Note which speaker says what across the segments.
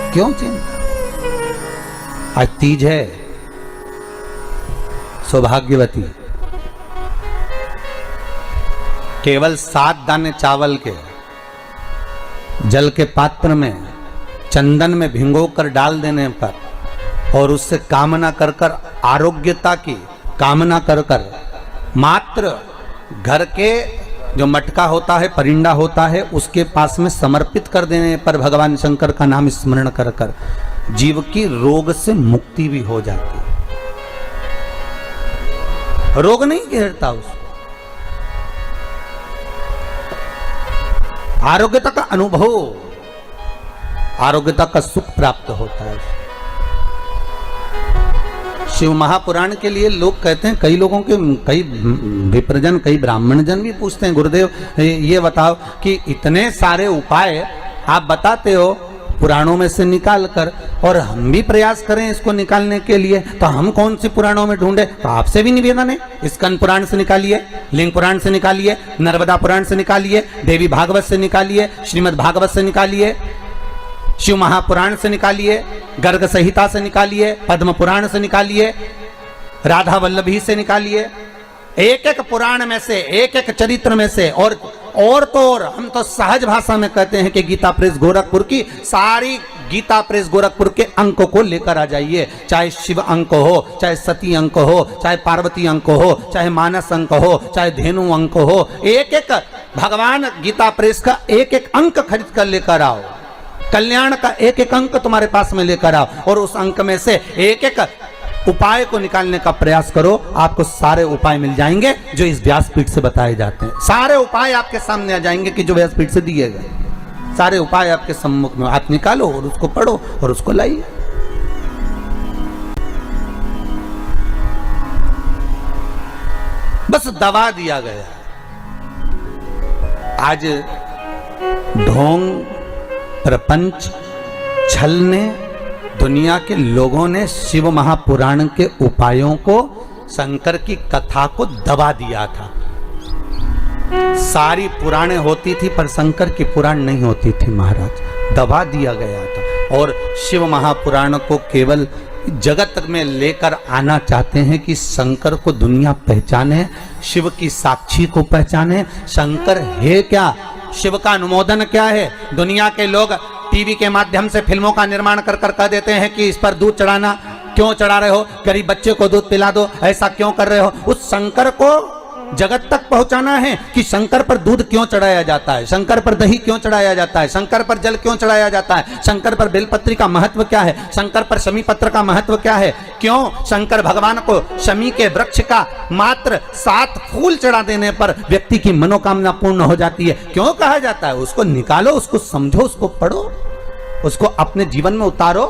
Speaker 1: क्यों चिंता? आज तीज है, सौभाग्यवती, केवल 7 दाने चावल के जल के पात्र में चंदन में भिगोकर डाल देने पर और उससे कामना कर कर, आरोग्यता की कामना कर कर, मात्र घर के जो मटका होता है, परिंदा होता है, उसके पास में समर्पित कर देने पर भगवान शंकर का नाम स्मरण कर कर जीव की रोग से मुक्ति भी हो जाती है। रोग नहीं घेरता उसको, आरोग्यता का अनुभव, आरोग्यता का सुख प्राप्त होता है। शिव महापुराण के लिए लोग कहते हैं, कई लोगों के, कई विप्रजन, कई ब्राह्मण जन भी पूछते हैं, गुरुदेव ये बताओ कि इतने सारे उपाय आप बताते हो पुराणों में से निकाल कर, और हम भी प्रयास करें इसको निकालने के लिए, तो हम कौन सी पुराणों में ढूंढे? तो आपसे भी निवेदन है, स्कंद पुराण से निकालिए, लिंग पुराण से निकालिए, नर्मदा पुराण से निकालिए, देवी भागवत से निकालिए, श्रीमद् भागवत से निकालिए, शिव महापुराण से निकालिए, गर्ग संहिता से निकालिए, पद्म पुराण से निकालिए, राधा वल्लभी से निकालिए, एक एक पुराण में से, एक एक चरित्र में से, और तो और हम तो सहज भाषा में कहते हैं कि गीता प्रेस गोरखपुर की सारी गीता प्रेस गोरखपुर के अंक को लेकर आ जाइए, चाहे शिव अंक हो, चाहे सती अंक हो, चाहे पार्वती अंक हो, चाहे मानस अंक हो, चाहे धेनु अंक हो, एक एक भगवान गीता प्रेस का एक एक अंक खरीद कर लेकर आओ, कल्याण का एक एक अंक तुम्हारे पास में लेकर आओ, और उस अंक में से एक एक उपाय को निकालने का प्रयास करो। आपको सारे उपाय मिल जाएंगे जो इस व्यासपीठ से बताए जाते हैं। सारे उपाय आपके सामने आ जाएंगे कि जो व्यासपीठ से दिए गए, सारे उपाय आपके सम्मुख में, आप निकालो और उसको पढ़ो और उसको लाइए। बस दबा दिया गया। आज ढोंग, प्रपंच, छल ने, दुनिया के लोगों ने शिव महापुराण के उपायों को, शंकर की कथा को दबा दिया था। सारी पुराणें होती थी पर शंकर की पुराण नहीं होती थी महाराज, दबा दिया गया था। और शिव महापुराण को केवल जगत में लेकर आना चाहते हैं कि शंकर को दुनिया पहचाने, शिव की साक्षी को पहचाने। शंकर है क्या, शिव का अनुमोदन क्या है? दुनिया के लोग टीवी के माध्यम से फिल्मों का निर्माण कर कर कह देते हैं कि इस पर दूध चढ़ाना, क्यों चढ़ा रहे हो, गरीब बच्चे को दूध पिला दो, ऐसा क्यों कर रहे हो? उस शंकर को जगत तक पहुंचाना है कि शंकर पर दूध क्यों चढ़ाया जाता है, शंकर पर दही क्यों चढ़ाया जाता है, शंकर पर जल क्यों चढ़ाया जाता है, शंकर पर बेलपत्री का महत्व क्या है, शंकर पर शमी पत्र का महत्व क्या है, क्यों शंकर भगवान को शमी के वृक्ष का मात्र 7 फूल चढ़ा देने पर व्यक्ति की मनोकामना पूर्ण हो जाती है, क्यों कहा जाता है? उसको निकालो, उसको समझो, उसको पढ़ो, उसको अपने जीवन में उतारो।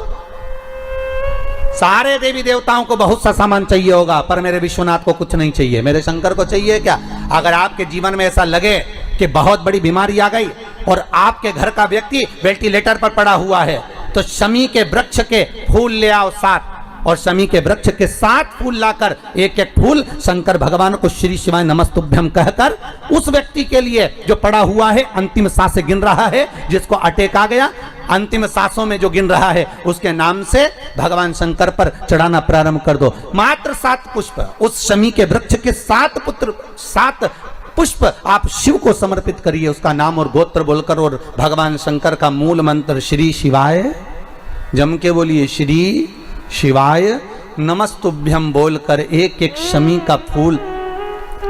Speaker 1: सारे देवी देवताओं को बहुत सा सामान चाहिए होगा, पर मेरे विश्वनाथ को कुछ नहीं चाहिए, मेरे शंकर को चाहिए क्या? अगर आपके जीवन में ऐसा लगे कि बहुत बड़ी बीमारी आ गई और आपके घर का व्यक्ति वेंटिलेटर पर पड़ा हुआ है, तो शमी के वृक्ष के फूल ले आओ 7, और शमी के वृक्ष के 7 फूल लाकर एक एक फूल शंकर भगवान को श्री शिवाय नमस्तुभ्यम कहकर उस व्यक्ति के लिए जो पड़ा हुआ है, अंतिम सांसें गिन रहा है, जिसको अटैक आ गया, अंतिम सांसों में जो गिन रहा है, उसके नाम से भगवान शंकर पर चढ़ाना प्रारंभ कर दो। मात्र 7 पुष्प, उस शमी के वृक्ष के 7 पुष्प आप शिव को समर्पित करिए, उसका नाम और गोत्र बोलकर, और भगवान शंकर का मूल मंत्र श्री शिवाय, जम के बोलिए श्री शिवाय नमस्तुभ्यम बोलकर एक एक शमी का फूल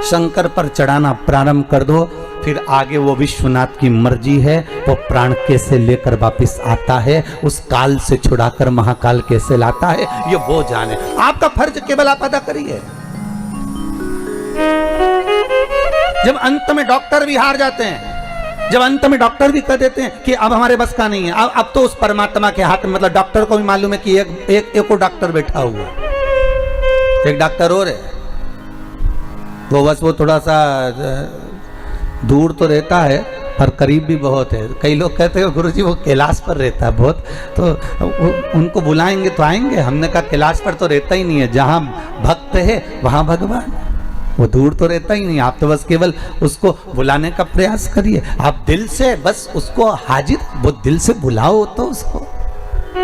Speaker 1: शंकर पर चढ़ाना प्रारंभ कर दो। फिर आगे वो विश्वनाथ की मर्जी है, वो प्राण कैसे लेकर वापिस आता है, उस काल से छुड़ाकर महाकाल कैसे लाता है, ये वो जाने। आपका फर्ज केवल आप अदा करिए। जब अंत में डॉक्टर भी हार जाते हैं, जब अंत में डॉक्टर भी कह देते हैं कि अब हमारे बस का नहीं है, अब तो उस परमात्मा के हाथ में, मतलब डॉक्टर को भी मालूम है कि एक और डॉक्टर बैठा हुआ, एक डॉक्टर और है, वो बस वो थोड़ा सा दूर तो रहता है पर करीब भी बहुत है। कई लोग कहते हैं गुरुजी वो कैलाश पर रहता है बहुत, तो उनको बुलाएंगे तो आएंगे। हमने कहा कैलाश पर तो रहता ही नहीं है, जहाँ भक्त है वहाँ भगवान, वो दूर तो रहता ही नहीं। आप तो बस केवल उसको बुलाने का प्रयास करिए, आप दिल से बस उसको हाजिर, वो दिल से बुलाओ तो उसको, ये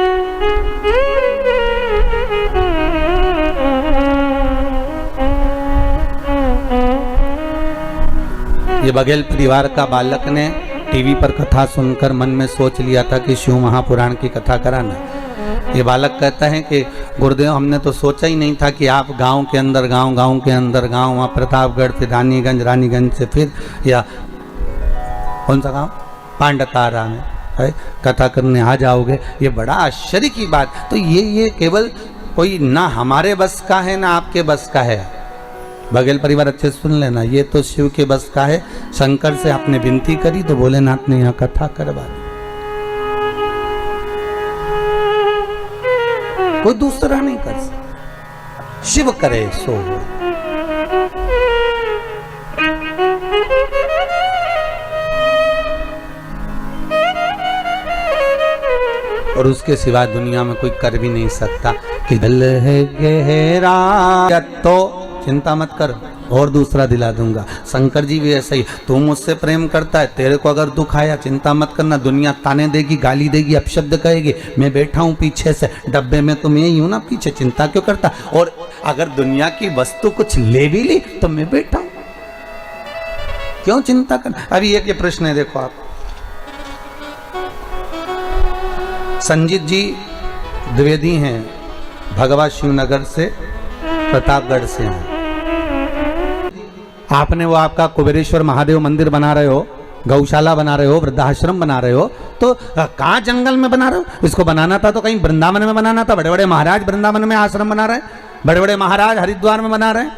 Speaker 1: बघेल परिवार का बालक ने टीवी पर कथा सुनकर मन में सोच लिया था कि शिव महापुराण की कथा कराना। ये बालक कहता है कि गुरुदेव हमने तो सोचा ही नहीं था कि आप गांव के अंदर गांव वहाँ प्रतापगढ़ से रानीगंज से फिर या कौन सा गांव पांडतारा में है कथा करने आ जाओगे। ये बड़ा आश्चर्य की बात। तो ये केवल कोई ना हमारे बस का है ना आपके बस का है। बघेल परिवार अच्छे सुन लेना, ये तो शिव के बस का है। शंकर से आपने विनती करी तो भोलेनाथ ने यहाँ कथा करवा दी। कोई दूसरा नहीं कर सकता, शिव करे सो हो। और उसके सिवा दुनिया में कोई कर भी नहीं सकता। कि दिल है गहरा तो चिंता मत कर और दूसरा दिला दूंगा। शंकर जी भी ऐसा ही, तू मुझसे प्रेम करता है, तेरे को अगर दुख आया चिंता मत करना, दुनिया ताने देगी, गाली देगी, अपशब्द कहेगी, मैं बैठा हूं पीछे से, डब्बे में तो मैं ही हूं ना पीछे, चिंता क्यों करता। और अगर दुनिया की वस्तु कुछ ले भी ली तो मैं बैठा हूं, क्यों चिंता करना। अभी एक ये प्रश्न है, देखो आप, संजीत जी द्विवेदी हैं, भगवा शिवनगर से, प्रतापगढ़ से हैं। आपने वो आपका कुबेरेश्वर महादेव मंदिर बना रहे हो, गौशाला बना रहे हो, वृद्धाश्रम बना रहे हो, तो कहाँ जंगल में बना रहे हो। इसको बनाना था तो कहीं वृंदावन में बनाना था। बड़े बड़े महाराज वृंदावन में आश्रम बना रहे हैं, बड़े बड़े महाराज हरिद्वार में बना रहे हैं।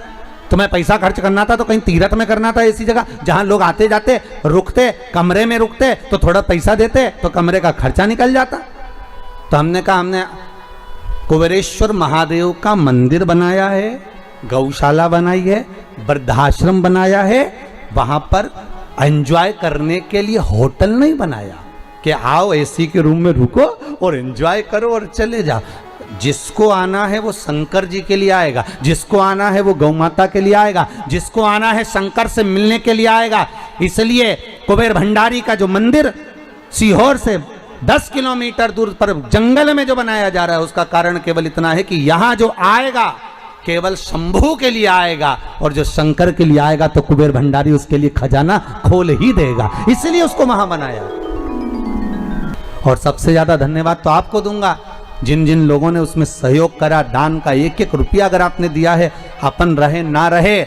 Speaker 1: तुम्हें पैसा खर्च करना था तो कहीं तीर्थ में करना था, ऐसी जगह जहां लोग आते जाते रुकते, कमरे में रुकते तो थोड़ा पैसा देते तो कमरे का खर्चा निकल जाता। तो हमने कहा हमने कुबेरेश्वर महादेव का मंदिर बनाया है, गौशाला बनाई है, वृद्धाश्रम बनाया है, वहां पर एंजॉय करने के लिए होटल नहीं बनाया कि आओ एसी के रूम में रुको और एंजॉय करो और चले जाओ। जिसको आना है वो शंकर जी के लिए आएगा, जिसको आना है वो गौ माता के लिए आएगा, जिसको आना है शंकर से मिलने के लिए आएगा। इसलिए कुबेर भंडारी का जो मंदिर सीहोर से 10 किलोमीटर दूर पर जंगल में जो बनाया जा रहा है, उसका कारण केवल इतना है कि यहां जो आएगा केवल शंभू के लिए आएगा, और जो शंकर के लिए आएगा तो कुबेर भंडारी उसके लिए खजाना खोल ही देगा, इसलिए उसको वहां बनाया। और सबसे ज्यादा धन्यवाद तो आपको दूंगा, जिन जिन लोगों ने उसमें सहयोग करा, दान का एक एक रुपया अगर आपने दिया है, अपन रहे ना रहे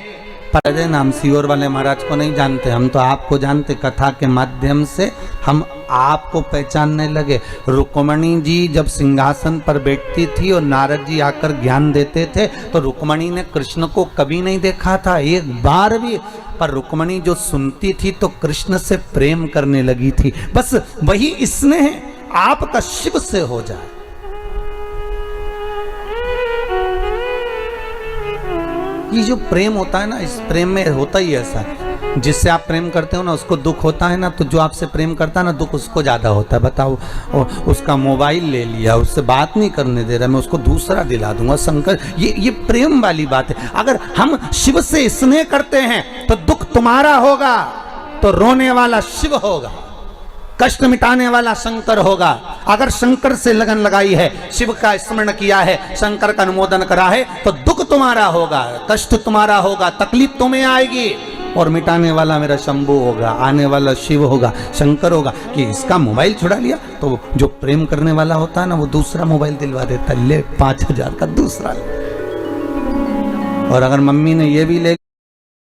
Speaker 1: पर हम सीहोर वाले महाराज को नहीं जानते, हम तो आपको जानते। कथा के माध्यम से हम आपको पहचानने लगे। रुक्मणी जी जब सिंहासन पर बैठती थी और नारद जी आकर ज्ञान देते थे, तो रुक्मणी ने कृष्ण को कभी नहीं देखा था, एक बार भी। पर रुक्मणी जो सुनती थी तो कृष्ण से प्रेम करने लगी थी। बस वही स्नेह आपका शिव से हो जाए। ये जो प्रेम होता है ना, इस प्रेम में होता ही ऐसा, जिससे आप प्रेम करते हो ना उसको दुख होता है ना, तो जो आपसे प्रेम करता है ना दुख उसको ज्यादा होता है। बताओ, उसका मोबाइल ले लिया, उससे बात नहीं करने दे रहा, मैं उसको दूसरा दिला दूंगा। शंकर, ये प्रेम वाली बात है। अगर हम शिव से स्नेह करते हैं तो दुख तुम्हारा होगा तो रोने वाला शिव होगा, कष्ट मिटाने वाला शंकर होगा। अगर शंकर से लगन लगाई है, शिव का स्मरण किया है, शंकर का अनुमोदन करा है, तो दुख तुम्हारा होगा, कष्ट तुम्हारा होगा, तकलीफ तुम्हें आएगी, और मिटाने वाला मेरा शंभू होगा, आने वाला शिव होगा, शंकर होगा। कि इसका मोबाइल छुड़ा लिया तो जो प्रेम करने वाला होता है ना, वो दूसरा मोबाइल दिलवा देता, ले 5000 का दूसरा। और अगर मम्मी ने ये भी ले